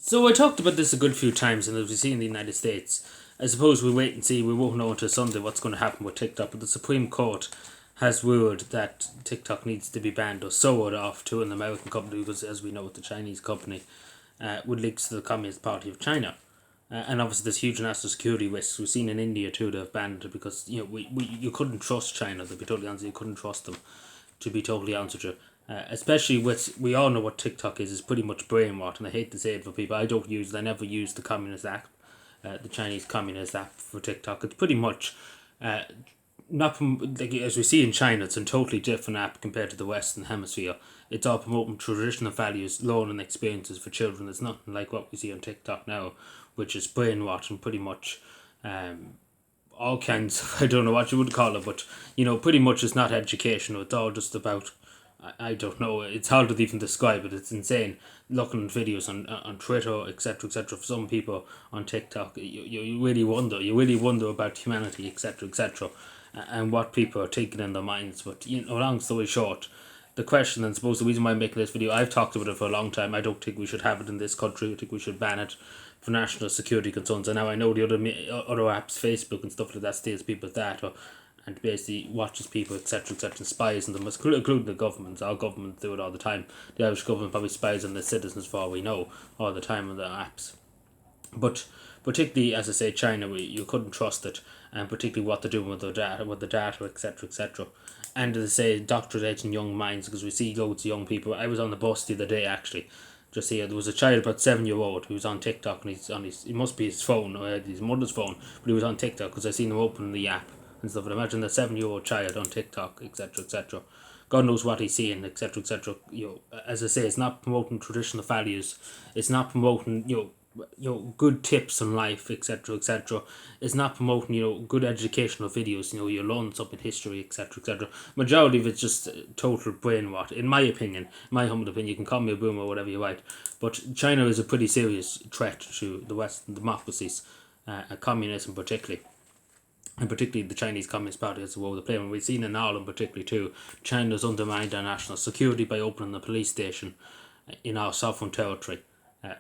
So I talked about this a good few times, and as we see in the United States, I suppose we wait and see. We won't know until Sunday what's going to happen with TikTok. But the Supreme Court has ruled that TikTok needs to be banned or sold off to an American company because, as we know, it's a Chinese company with links to the Communist Party of China. And obviously, there's huge national security risks. We've seen in India too; they've banned it because you couldn't trust China. To be totally honest, you couldn't trust them. To be totally honest with you, especially with we all know what TikTok is. It's pretty much brain rot, and I hate to say it for people. I don't use it. I never use the Communist app, the Chinese Communist app for TikTok. It's pretty much not like as we see in China. It's a totally different app compared to the Western Hemisphere. It's all promoting traditional values, learning experiences for children. It's nothing like what we see on TikTok now, which is brain rot and pretty much all kinds of, I don't know what you would call it, but pretty much it's not educational. It's all just about, I don't know, it's hard to even describe it. It's insane looking at videos on Twitter, etc., etc. For some people on TikTok, you really wonder. You really wonder about humanity, etc., etc., and what people are thinking in their minds. But, long story short, the question, and suppose the reason why I'm making this video, I've talked about it for a long time. I don't think we should have it in this country. I think we should ban it for national security concerns. And now I know the other apps, Facebook and stuff like that, steals people's data and basically watches people, etc., etc., and spies on them, including the governments. Our governments do it all the time. The Irish government probably spies on the citizens, for all we know, all the time on the apps. But particularly, as I say, China, you couldn't trust it, and particularly what they're doing with the data, etc., etc. And as I say, indoctrinating young minds, because we see loads of young people. I was on the bus the other day, actually, just here. There was a child, about 7-year-old, who was on TikTok, and he's on his, it must be his phone, or his mother's phone, but he was on TikTok because I seen him open the app and stuff. And imagine a 7-year-old child on TikTok, etc., etc. God knows what he's seeing, etc., etc. As I say, it's not promoting traditional values. It's not promoting good tips on life, etc., etc. It's not promoting good educational videos. You learn something history, etc., etc. Majority of it's just total brain rot, in my opinion. My humble opinion. You can call me a boomer or whatever you like, but China is a pretty serious threat to the Western democracies, communism particularly. And particularly the Chinese Communist Party as a role they play. And we've seen in Ireland particularly too, China's undermined our national security by opening a police station in our sovereign territory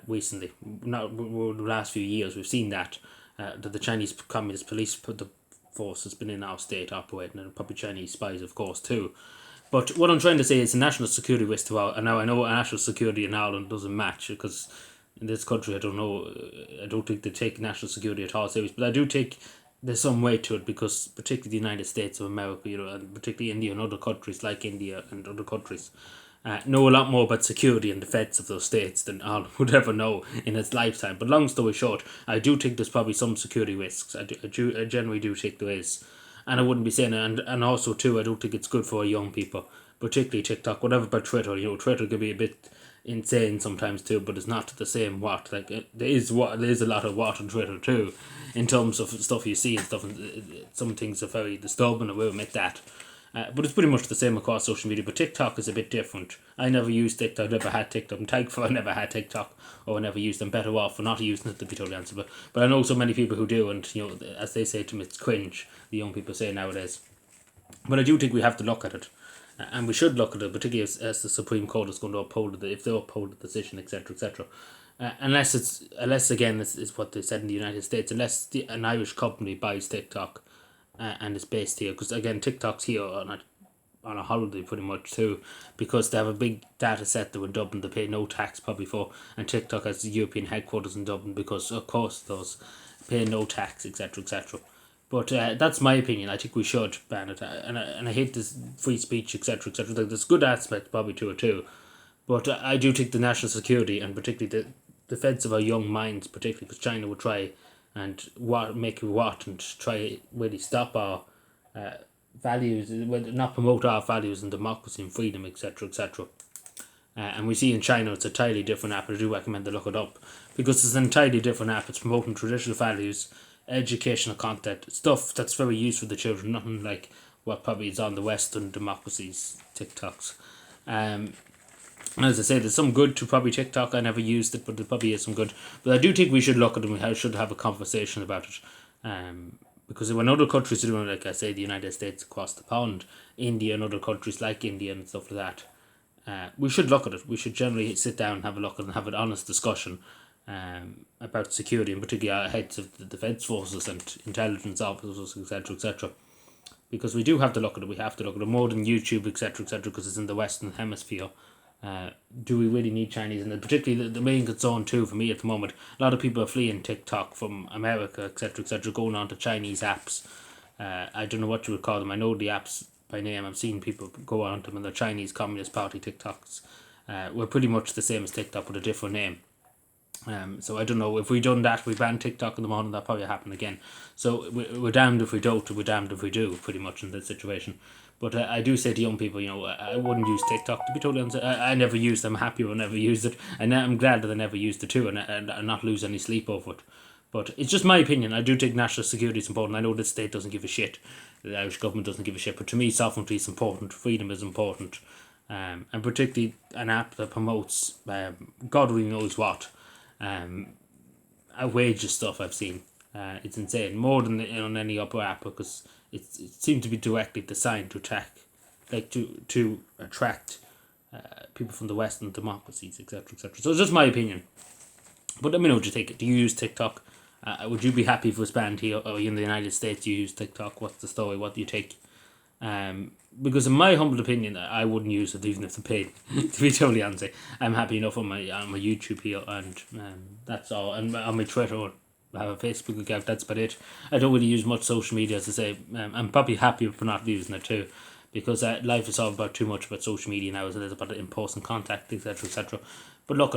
recently. Not over the last few years, we've seen that the Chinese Communist Police the force has been in our state operating, and probably Chinese spies, of course, too. But what I'm trying to say is a national security risk to our. And now I know national security in Ireland doesn't match because in this country, I don't know. I don't think they take national security at all serious, but I do take there's some weight to it because particularly the United States of America, and particularly India and other countries like India and other countries, know a lot more about security and defence of those states than Ireland would ever know in its lifetime. But long story short, I do think there's probably some security risks. I generally do think there is. And I wouldn't be saying it. And also, too, I don't think it's good for young people, particularly TikTok. Whatever about Twitter, Twitter can be a bit insane sometimes too, but it's not the same there is a lot of what on Twitter too, in terms of stuff you see and stuff. And some things are very disturbing. I will admit that. But it's pretty much the same across social media. But TikTok is a bit different. I never used TikTok. I never had TikTok. I'm thankful I never had TikTok, or I never used them. Better off for not using it, to be totally honest. But I know so many people who do, and as they say to me, it's cringe. The young people say nowadays. But I do think we have to look at it, and we should look at it, particularly as the Supreme Court is going to uphold it, if they uphold the decision, etc., etc. Unless again, it's what they said in the United States, unless an Irish company buys TikTok and is based here, because again, TikTok's here on a holiday pretty much too, because they have a big data set that in Dublin they pay no tax probably for, and TikTok has the European headquarters in Dublin because of course those pay no tax, etc., etc. But that's my opinion. I think we should ban it, and I hate this free speech, etc., etc. There's good aspects probably to it too, but I do think the national security and particularly the defense of our young minds, particularly because China would try and and try really stop our values, not promote our values and democracy and freedom, etc., etc. And we see in China it's a entirely different app. I do recommend to look it up because it's an entirely different app. It's promoting traditional values, educational content, stuff that's very useful to children. Nothing like what probably is on the Western democracies TikToks. And as I say, there's some good to probably TikTok. I never used it, but there probably is some good. But I do think we should look at it and we should have a conversation about it. Because when other countries are doing it, like I say, the United States across the pond, India and other countries like India and stuff like that, we should look at it. We should generally sit down and have a look and have an honest discussion about security, and particularly our heads of the defence forces and intelligence officers, etc., etc. Because we do have to look at it. We have to look at it more than YouTube, etc., etc. Because it's in the Western Hemisphere. Do we really need Chinese? And particularly the main concern too for me at the moment, a lot of people are fleeing TikTok from America, etc., etc., going on to Chinese apps. I don't know what you would call them. I know the apps by name. I've seen people go on to them, and the Chinese Communist Party TikToks. We're pretty much the same as TikTok with a different name. So I don't know, if we done that, we banned TikTok in the morning, that probably happen again. So we're damned if we don't, we're damned if we do, pretty much in this situation. But I do say to young people, I wouldn't use TikTok, to be totally honest. I never used it. I'm happy I never used it, and I'm glad that I never used it too, and not lose any sleep over it. But it's just my opinion. I do think national security is important. I know the state doesn't give a shit, the Irish government doesn't give a shit, but to me sovereignty is important, freedom is important, and particularly an app that promotes God only knows what. Outrageous stuff I've seen. It's insane, more than on any other app, because it seems to be directly designed to attract people from the Western democracies, etc., etc. So it's just my opinion. But let me know what you think. Do you use TikTok? Would you be happy if it was banned here, or in the United States you use TikTok? What's the story? What do you think? Because in my humble opinion, I wouldn't use it even if they paid. To be totally honest, I'm happy enough on my YouTube here, and that's all. And on my Twitter, I have a Facebook account. That's about it. I don't really use much social media, as I say. I'm probably happy for not using it too, because life is all about too much about social media now, as it is about in-person contact, etc., etc. But look,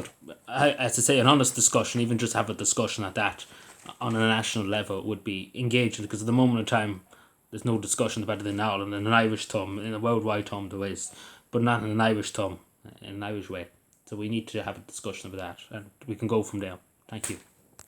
as I say, an honest discussion, even just have a discussion at that, on a national level, would be engaging, because at the moment in time, there's no discussion about it in Ireland, in an Irish term, in a worldwide term there is, but not in an Irish term, in an Irish way. So we need to have a discussion about that, and we can go from there. Thank you.